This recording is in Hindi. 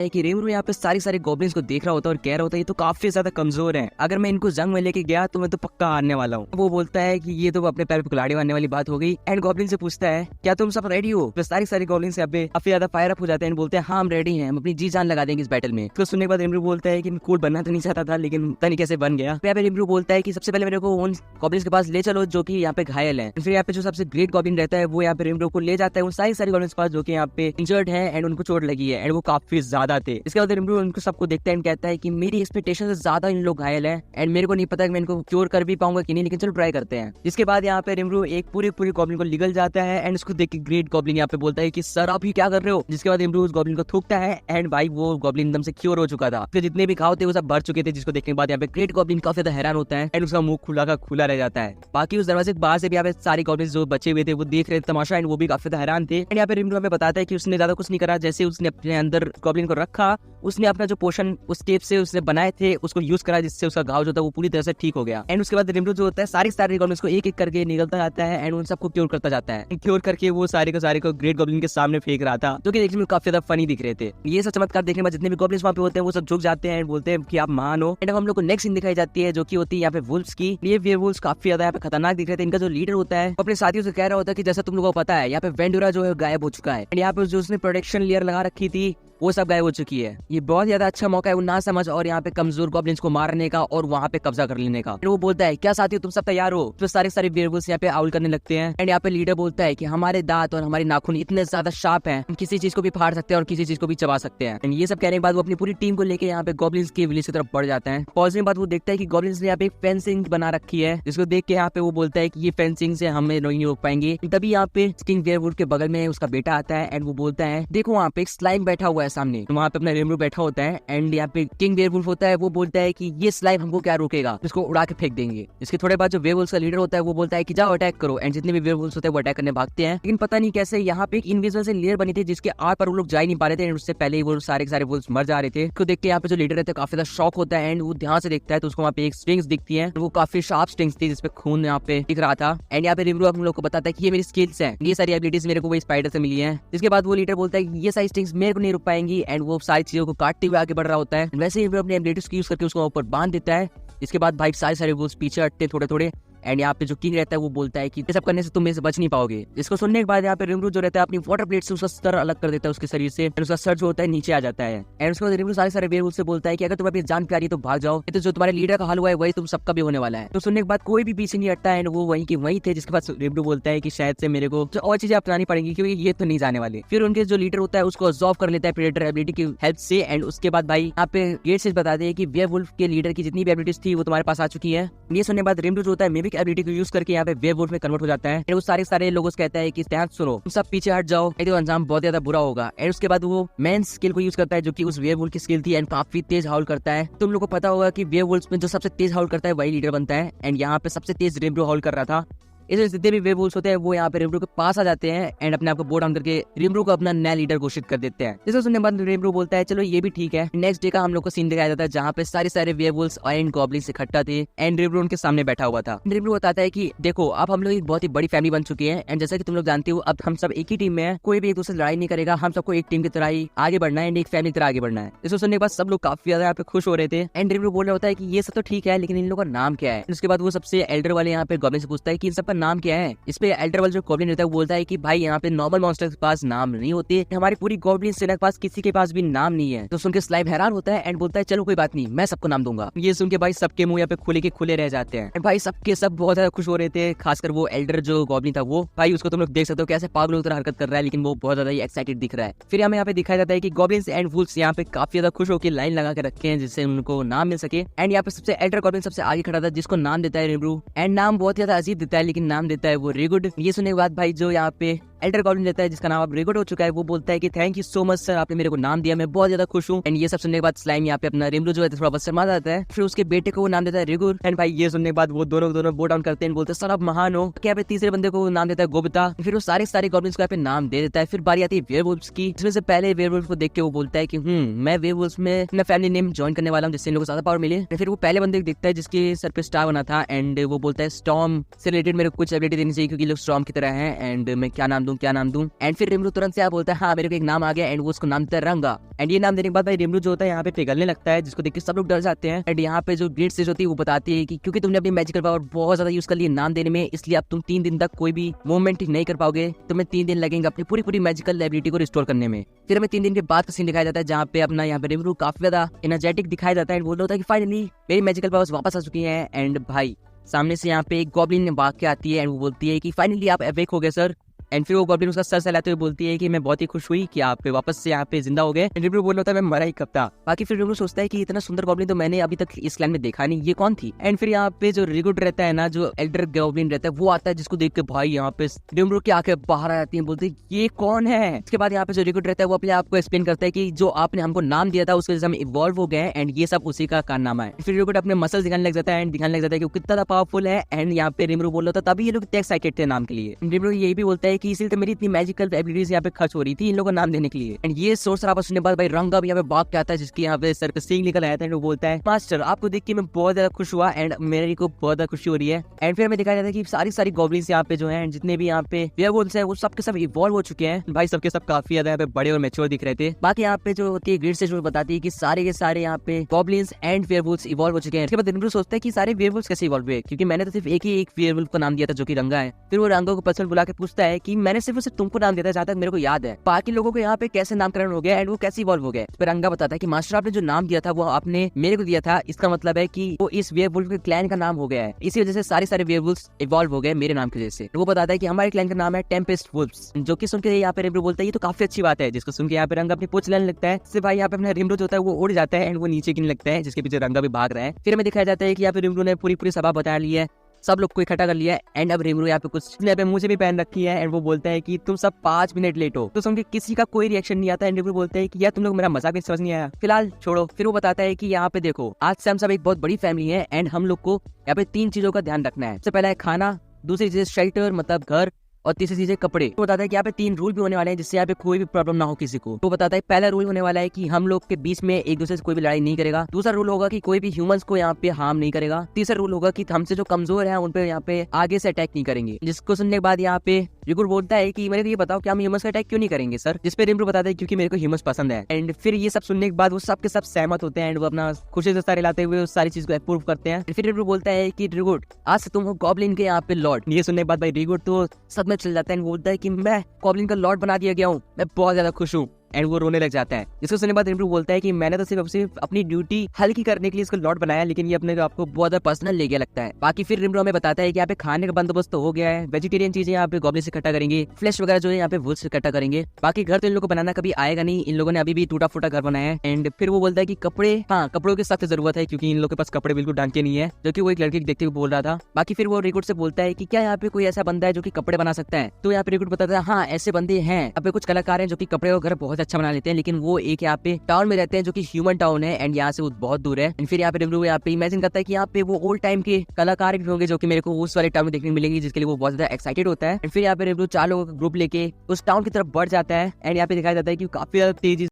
कि रेमरू यहाँ पे सारी गॉब्लिन्स को देख रहा होता है और कह रहा होता है ये तो काफी ज्यादा कमजोर है, अगर मैं इनको जंग में लेके गया तो मैं तो पक्का हारने वाला हूँ। वो बोलता है कि ये तो अपने पैर पे कुल्हाड़ी मारने वाली बात हो गई। एंड गॉब्लिन से पूछता है क्या तुम सब रेडी हो? तो सारी गॉब्लिन्स यहाँ पे काफी ज्यादा फायर अप हो जाते हैं, बोलते हैं हाँ हम रेडी हैं, हम अपनी जी जान लगा देंगे इस बैटल में। तो सुनने के बाद रेमरू बोलता है कि मैं कूल बनना तो नहीं चाहता था, लेकिन पता नहीं कैसे बन गया। यहाँ पे रेमरू बोलता है कि सबसे पहले मेरे को उन गॉब्लिन्स के पास ले चलो जो कि यहाँ पे घायल है। फिर यहाँ पे जो सबसे ग्रेट गॉब्लिन रहता है वो यहाँ पे रेमरू को ले जाता है उन सारी गॉब्लिन्स के पास जो कि यहाँ पे इंजर्ड है एंड उनको चोट लगी है एंड वो काफी ज्यादा थे। इसके बाद रेमरू उनको सबको देखता है एंड कहता है कि मेरी एक्सपेक्टेशन से ज्यादा इन लोग घायल है एंड मेरे को नहीं पता कि मैं इनको क्योर कर भी पाऊंगा कि नहीं, लेकिन चलो ट्राई करते हैं। जिसके बाद यहाँ पे रेमरू एक पूरी गॉब्लिन को निगल जाता है एंड उसको देख के ग्रेट गॉब्लिन यहाँ पे बोलता है कि सर आप ही क्या कर रहे हो? जिसके बाद रेमरू उस गॉब्लिन को थूकता है एंड भाई वो गॉब्लिन एकदम से क्योर हो चुका था। फिर जितने भी घाव थे वो सब भर चुके थे, जिसको देखने के बाद यहाँ पे ग्रेट गॉब्लिन काफी ज्यादा हैरान होता है एंड उसका मुंह खुला का खुला रह जाता है। बाकी उस दरवाजे के बाहर से भी यहाँ पे सारी गॉब्लिन जो बचे हुए थे वो देख रहे थे तमाशा एंड वो भी काफी ज्यादा हैरान थे। एंड यहाँ पे रेमरू हमें बताता है कि उसने ज्यादा कुछ नहीं करा, जैसे उसने अपने अंदर गॉब्लिन को रखा, उसने अपना जो पोशन उस टेप से उसने बनाए थे उसको यूज करा, जिससे उसका घाव जो था वो पूरी तरह से ठीक हो गया। एंड उसके बाद रेमरू जो होता है सारी गॉब्लिन्स को एक एक करके निकलता जाता है एंड उन सबको क्योर करता जाता है। क्योर करके वो सारे को ग्रेट गॉब्लिन के सामने फेंक रहा था, जो कि देखने में काफी ज्यादा फनी दिख रहे थे। ये सब चमत्कार देखने में जितने भी गॉब्लिन्स वहाँ पे होते हैं वो सब झुक जाते हैं एंड बोलते हैं कि आप महान हो। एंड हम लोग को नेक्स्ट सीन दिखाई जाती है जो कि होती है यहाँ पे वुल्फ्स की। ये वेयरवुल्फ्स काफी ज्यादा यहाँ पे खतरनाक दिख रहे थे। इनका जो लीडर होता है अपने साथियों से कह रहा होता है कि जैसा तुम लोगों को पता है यहाँ पे वेंडुरा जो है गायब हो चुका है एंड यहाँ पे जो उसने प्रोटेक्शन लेयर लगा रखी थी वो सब गायब हो चुकी है। ये बहुत ज्यादा अच्छा मौका है वो ना समझ और यहाँ पे कमजोर गॉब्लिन्स को मारने का और वहाँ पे कब्जा कर लेने का। वो बोलता है क्या साथियों तुम सब तैयार हो? तो सारे वेयरवुल्फ्स यहाँ पे आउल करने लगते हैं एंड यहाँ पे लीडर बोलता है कि हमारे दांत और हमारे नाखून इतने ज्यादा शार्प हैं, हम किसी चीज को भी फाड़ सकते हैं और किसी चीज को भी चबा सकते हैं। एंड ये सब कहने के बाद वो अपनी पूरी टीम को लेकर यहाँ पे गॉब्लिन्स के विलेज की तरफ बढ़ जाता है। पहुंचने के बाद वो देखता है कि गॉब्लिन्स ने यहाँ पे एक फेंसिंग बना रखी है, जिसको देख के यहाँ पे वो बोलता है कि ये फेंसिंग से हमें नहीं रोक पाएंगे। तभी यहाँ पे किंग वेयरवुल्फ के बगल में उसका बेटा आता है एंड वो बोलता है देखो वहाँ पे एक स्लाइम बैठा हुआ है सामने। वहाँ पे रेमरू बैठा होता है एंड यहाँ पे किंग वेयरवुल्फ होता है, वो बोलता है कि ये स्लाइम हमको क्या रोकेगा, इसको उड़ा के फेंक देंगे। इसके थोड़े बाद जो वेयरवुल्फ का लीडर होता है वो बोलता है कि जाओ अटैक करो एंड जितने भी वेयरवुल्फ होते हैं वो अटैक करने भागते हैं। लेकिन पता नहीं कैसे यहाँ पे एक इनविजिबल से लेयर बनी थी जिसके आर पर वो लोग जा ही नहीं पा रहे थे एंड उससे पहले ही वो सारे के सारे वुल्फ्स मर जा रहे थे। तो देख के यहाँ पे जो लीडर रहता है काफी ज्यादा शॉक होता है एंड वो ध्यान से देखता है तो उसको वहाँ पे एक स्ट्रिंग्स दिखती है, वो काफी शार्प स्ट्रिंग्स थी जिसपे खून यहाँ पे दिख रहा था। एंड यहाँ पे रेमरू हम लोग को बताता है कि ये मेरी स्किल्स है, ये सारी एबिलिटीज मेरे को वो स्पाइडर से मिली है। जिसके बाद वो लीडर बोलता है कि ये सारी स्ट्रिंग्स मेरे को नहीं रुक पाएंगी एंड वो सारी चीजों को काटते हुए आगे बढ़ रहा होता है। वैसे ही वो अपने एबिलिटीज को यूज करके उसको ऊपर बांध देता है। इसके बाद भाई सारे वुल्फ्स पीछे हटते थोड़े एंड यहाँ पे जो किंग रहता है वो बोलता है कि ये सब करने से तुम मेरे से बच नहीं पाओगे। इसको सुनने के बाद यहाँ पे रेमरू जो रहता है अपनी वाटर प्लेट से उसका सर अलग कर देता है उसके शरीर से एंड उसका सर जो होता है नीचे आ जाता है। एंड उसके बाद रेमरू सारे वेयरवुल्फ से बोलता है कि अगर तुम्हें अपनी जान प्यारी तो भाग जाओ, तो जो तुम्हारे लीडर का हाल हुआ है वही तुम सबका भी होने वाला है। तो सुनने के बाद कोई भी पीछे नहीं हटता एंड वो वहीं की वहीं थे। जिसके बाद रेमरू बोलता है कि शायद से मेरे को और चीजें अपनानी पड़ेंगी क्योंकि ये तो नहीं जाने वाले। फिर उनके जो लीडर होता है उसको अब्सॉर्ब कर लेता है प्रेडेटर एबिलिटी की हेल्प से एंड उसके बाद भाई यहाँ पे गेट से बताते हैं कि वेयरवुल्फ के लीडर की जितनी भी एबिलिटीज थी वो तुम्हारे पास आ चुकी है। ये सुनने के बाद रेमरू जो होता है मिमिक एबिलिटी को यूज करके यहाँ पे वेयरवुल्फ में कन्वर्ट हो जाता है। वो सारे लोगों से कहता है कि ध्यान सुनो, तुम सब पीछे हट जाओ, ये तो अंजाम बहुत ज्यादा बुरा होगा। एंड उसके बाद वो मेन स्किल को यूज करता है जो कि उस वेयरवुल्फ की स्किल थी एंड काफी तेज हाउल करता है। तुम लोग को पता होगा कि वेयरवुल्फ में जो सबसे तेज हाउल करता है वही लीडर बनता है एंड यहाँ पे सबसे तेज रेमरू हाउल कर रहा था। इसमें जितने भी वेयरवुल्फ्स होते हैं वो यहाँ पे रेमरू के पास आ जाते हैं एंड अपने आप को बो डाउन करके रेमरू को अपना नया लीडर घोषित कर देते हैं। जिसे सुनने के बाद रेमरू बोलता है चलो ये भी ठीक है। नेक्स्ट डे का हम लोग को सीन दिखाया जाता है जहाँ पे सारे वेयरवुल्फ्स एंड गॉब्लिन्स इकट्ठा थे एंड रेमरू उनके सामने बैठा हुआ था। रेमरू बताता है कि देखो अब हम लोग एक बहुत ही बड़ी फैमिली बन चुकी है एंड जैसा कि तुम लोग जानते हो अब हम सब एक ही टीम में है, कोई भी एक दूसरे से लड़ाई नहीं करेगा, हम सबको एक टीम की तरह ही आगे बढ़ना है एंड एक फैमिली की तरह आगे बढ़ना है। इसको सुनने के बाद सब लोग काफी ज्यादा यहाँ पे खुश हो रहे थे एंड रेमरू बोल रहा होता है कि ये सब तो ठीक है लेकिन इन लोगों का नाम क्या है। उसके बाद वो सबसे एल्डर वाले यहाँ पे गॉब्लिन से पूछता है कि इन सब का नाम क्या है। पे एल्डर वाला जो गॉब्लिन रहता है वो बोलता है कि भाई यहाँ पे नॉर्मल मॉन्स्टर्स के पास नाम नहीं होते, हमारी पूरी गॉब्लिन सेना के पास किसी के पास भी नाम नहीं है। तो सुन के स्लाइम हैरान होता है एंड बोलता है चलो कोई बात नहीं, मैं सबको नाम दूंगा। ये सुन के भाई सबके मुंह यहाँ पे खुले के खुले रह जाते हैं। भाई सबके सब बहुत ज्यादा खुश हो रहे थे, खासकर वो एल्डर जो गॉब्लिन था वो भाई उसको तुम लोग देख सकते हो कैसे पागलों की तरह हरकत कर रहा है, लेकिन वो बहुत ज्यादा एक्साइटेड दिख रहा है। फिर हमें यहाँ पे दिखाया जाता है कि गॉब्लिन्स एंड वुल्फ्स यहाँ पे काफी ज्यादा खुश होकर लाइन लगा के रखे हैं जिससे उनको नाम मिल सके। एंड यहाँ पे सबसे एल्डर गॉब्लिन सबसे आगे खड़ा था जिसको नाम देता है रेमरू एंड नाम बहुत ज्यादा अजीब देता है लेकिन नाम देता है वो रेगुड। ये सुनने के बाद भाई जो यहाँ पे एल्डर गॉब्लिन रहता है जिसका नाम अब रेगुड हो चुका है वो बोलता है कि thank you so much sir, आपने मेरे को नाम दिया, मैं बहुत ज्यादा खुश हूँ। एंड ये सब सुनने के बाद स्लाइम यहाँ पे अपना रेमरू जो है थोड़ा बहुत शर्मा जाता है, फिर उसके बेटे को वो नाम देता है रेगुर। एंड भाई ये सुनने के बाद वो दोनों बो डाउन करते हैं, बोलते हैं सर आप महान हो। क्या पे तीसरे बंदे को नाम देता है गोबिता, फिर वो सारे गॉब्लिन्स को यहाँ पे नाम दे देता है। फिर बारी आती है वेयरवुल्फ्स की, जिसमें से पहले वेयरवुल्फ को देख के वो बोलता है कि मैं वेयरवुल्फ्स में अपना फैमिली नेम ज्वाइन करने वाला हूँ जिससे इन लोगों को ज्यादा पावर मिले। फिर वो पहले बंदे को देखता है जिसके सर पे स्टार बना था एंड वो बोलता है स्टॉर्म से रिलेटेड मेरे कुछ एबिलिटी देनी चाहिए क्योंकि लोग स्टॉर्म की तरह हैं। एंड मैं क्या नाम दूं। एंड फिर रिमरू तुरंत से बोलता है हाँ मेरे को एक नाम आ गया, एंड वो उसको नाम देता है रंगा। एंड ये नाम देने के बाद भाई रिमरू जो होता है यहाँ पे पिघलने लगता है, जिसको देख के सब लोग डर जाते हैं। एंड यहाँ पे जो ग्रेट स्टेज होती है वो बताती है कि क्योंकि तुमने अपनी मैजिकल पावर बहुत ज्यादा यूज कर ली नाम देने में, इसलिए अब तुम 3 दिन तक कोई भी मूवमेंट नहीं कर पाओगे। तुम्हें 3 दिन लगेंगे अपनी पूरी मैजिकल एबिलिटी को रिस्टोर करने में। फिर हमें 3 दिन के बाद का सीन दिखाया जाता है जहाँ पे अपना यहाँ पे रिमरू काफी ज्यादा एनर्जेटिक दिखाया जाता है। बोल रहा होता है कि फाइनली मेरी मैजिकल पावर्स वापस आ चुकी हैं। एंड भाई सामने से यहाँ पे एक गॉब्लिन भाग के आती है एंड वो बोलती है कि फाइनली आप अवेक हो गए सर। एंड फिर वो गॉब्लिन उसका सर सहलाते हुए बोलती है कि मैं बहुत ही खुश हुई कि आप वापस से यहाँ पे जिंदा हो गए। रिमरू बोल रहा था मैं मरा ही कब था। बाकी फिर रिमरू सोचता है कि इतना सुंदर गॉब्लिन तो मैंने अभी तक इस क्लैन में देखा नहीं, ये कौन थी। एंड फिर यहाँ पे जो रिगुड रहता है ना, जो एल्डर गॉब्लिन रहता है, वो आता है जिसको देख के भाई यहाँ पे रिमरू की आंखें बाहर आ जाती है, बोलते ये कौन है। इसके बाद यहाँ पे जो रिगुड रहता है वो अपने आप को एक्सप्लेन करता है कि जो आपने हमको नाम दिया था उसके वजह से हम इवॉल्व हो गए एंड ये सब उसी का कारनामा है। फिर रिगुड अपने मसल्स दिखाने लग जाता है एंड दिखाने लग जाता है कि वो कितना पावरफुल है। एंड यहाँ पे रिमरू बोल रहा था तभी ये लोग इतने एक्साइटेड थे नाम के लिए। रिमरू यही भी बोलता है कि इसीलिए तो मेरी इतनी मैजिकल एबिलिटीज यहाँ पे खर्च हो रही थी इन लोगों को नाम देने के लिए। एंड ये सोच रहा सुनने बाद भाई रंगा भी यहाँ पे भाग के आता है जिसकी यहाँ पे सर पे सींग निकल आया था। एंड वो बोलता है मास्टर आपको देख के मैं बहुत ज्यादा खुश हुआ एंड मेरे को बहुत ज्यादा खुशी हो रही है। एंड फिर हमें दिखाया जाता है कि सारी गॉब्लिन्स यहाँ पे जो है जितने भी यहाँ पे वेयरवुल्व्स हैं वो सबके सब इवॉल्व हो चुके हैं। भाई सबके सब काफी ज्यादा यहाँ पे बड़े और मैच्योर दिख रहे थे। बाकी यहाँ पे जो होती है ग्रिड से जो बताती है कि सारे के सारे यहाँ पे गॉब्लिन्स एंड वेयरवुल्व्स इवॉल्व हो चुके हैं। इसके बाद रिमरू सोचता है कि सारे वेयरवुल्व्स कैसे इवॉल्व हुए, क्योंकि मैंने तो सिर्फ एक वेयरवुल्व को नाम दिया था जो कि रंगा है। फिर वो रंगा को पर्सनल बुला के पूछता है कि मैंने सिर्फ तुमको नाम दिया था जहाँ तक मेरे को याद है, बाकी लोगों को यहाँ पे कैसे नामकरण हो गया एंड वो कैसे इवॉल्व हो गए। फिर रंगा बताता है कि मास्टर आपने जो नाम दिया था वो आपने मेरे को दिया था, इसका मतलब है कि वो इस वेयरवुल्फ के क्लैन का नाम हो गया है, इसी वजह से सारे वेयरवुल्व्स इवॉल्व हो गए मेरे नाम की वजह से। वो बताता है कि हमारे क्लैन का नाम है टेम्पेस्ट वुल्व्स, जो कि सुन के यहाँ पे रिमरू बोलता है ये तो काफी अच्छी बात है, जिसको सुन के यहाँ पे रंगा अपनी पूंछ लेने लगता है। इससे भाई यहाँ पे अपना रिमरू जो होता है वो उड़ जाता है एंड वो नीचे गिरने लगता है, जिसके पीछे रंगा भी भाग रहा है। फिर हमें दिखाया जाता है कि यहाँ पे रिमरू ने पूरी सभा बता ली है, सब लोग को इकट्ठा कर लिया है। एंड अब रिमरू यहाँ पे कुछ यहाँ पे मुझे भी पहन रखी है एंड वो बोलता है कि तुम सब 5 मिनट लेट हो। तो सुन के किसी का कोई रिएक्शन नहीं आता। एंड रिमरू बोलता है कि यार तुम लोग मेरा मजाक भी समझ नहीं आया, फिलहाल छोड़ो। फिर वो बताता है कि यहाँ पे देखो आज से हम सब एक बहुत बड़ी फैमिली है एंड हम लोग को यहाँ पे 3 चीजों का ध्यान रखना है। सबसे पहला है खाना, दूसरी चीज शेल्टर मतलब घर, और तीसरी चीज है कपड़े। तो बताता है कि यहाँ पे 3 रूल भी होने वाले हैं जिससे यहाँ पे कोई भी प्रॉब्लम ना हो किसी को। तो बताता है पहला रूल होने वाला है कि हम लोग के बीच में एक दूसरे से कोई भी लड़ाई नहीं करेगा। दूसरा रूल होगा कि कोई भी ह्यूमंस को यहाँ पे हार्म नहीं करेगा। तीसरा रूल होगा कि हमसे जो कमजोर है उन पे यहाँ पे आगे से अटैक नहीं करेंगे। जिसको सुनने के बाद यहाँ पे रिगुड बोलता है कि मेरे को ये बताओ कि हम ह्यूमंस का अटैक क्यों नहीं करेंगे सर। जिस पे रिमरू बताता है क्योंकि मेरे को ह्यूमंस पसंद है। एंड फिर ये सब सुनने के बाद वो सब के सब सहमत होते हैं एंड वो अपना खुशी से सारे लाते हुए उस सारी चीज को अप्रूव करते हैं। फिर रिमरू बोलता है कि रिगुड आज से तुम हो गॉब्लिन के यहाँ पे लॉर्ड। ये सुनने के बाद भाई रिगुड तो सदमे चल जाता है, बोलता है कि मैं गॉब्लिन का लॉर्ड बना दिया गया हूँ, मैं बहुत ज्यादा खुश हूँ। एंड वो रोने लग जाता है। जिसको सुनने के बाद रिमरू बोलता है कि मैंने तो सिर्फ अपनी ड्यूटी हल्की करने के लिए इसको लॉर्ड बनाया, लेकिन ये अपने आपको बहुत ज्यादा पर्सनल ले गया लगता है। बाकी फिर रिमरू हमें बताता है कि यहाँ पे खाने का बंदोबस्त तो हो गया है, वेजिटेरियन चीजें यहाँ पे गॉब्लिन से इकट्ठा करेंगे, फ्लैश वगैरह जो है यहाँ पे वुल्व्स से इकट्ठा करेंगे। बाकी घर तो इन लोगों को बनाना कभी आएगा नहीं, इन लोगों ने अभी भी टूटा फूटा घर बनाया है। एंड फिर वो बोलता है कि कपड़े, हाँ कपड़ों की सख्त जरूरत है क्योंकि इन लोगों के पास कपड़े बिल्कुल ढंग के नहीं है, जो कि वो एक लड़के को देखते हुए बोल रहा था। बाकी फिर वो रिगुड से बोलता है कि क्या यहाँ पे कोई ऐसा बंदा है जो कि कपड़े बना सकता है। तो यहाँ पे रिगुड बताता है हाँ ऐसे बंदे हैं, यहाँ पे कुछ कलाकार हैं जो कि कपड़े और घर बहुत अच्छा बना लेते हैं, लेकिन वो एक यहाँ पे टाउन में रहते हैं जो कि ह्यूमन टाउन है एंड यहाँ से वो बहुत दूर है। फिर यहाँ पे रिमरू यहाँ पे इमेजिन करता है कि यहाँ पे वो ओल्ड टाइम के कलाकार भी होंगे जो कि मेरे को उस वाले टाउन में देखने को मिलेंगे, जिसके लिए वो बहुत ज्यादा एक्साइटेड होता है। फिर यहाँ पे रिमरू 4 लोगों का ग्रुप लेके उस टाउन की तरफ बढ़ जाता है एंड यहाँ पे दिखाया जाता है कि काफी ज्यादा तेजी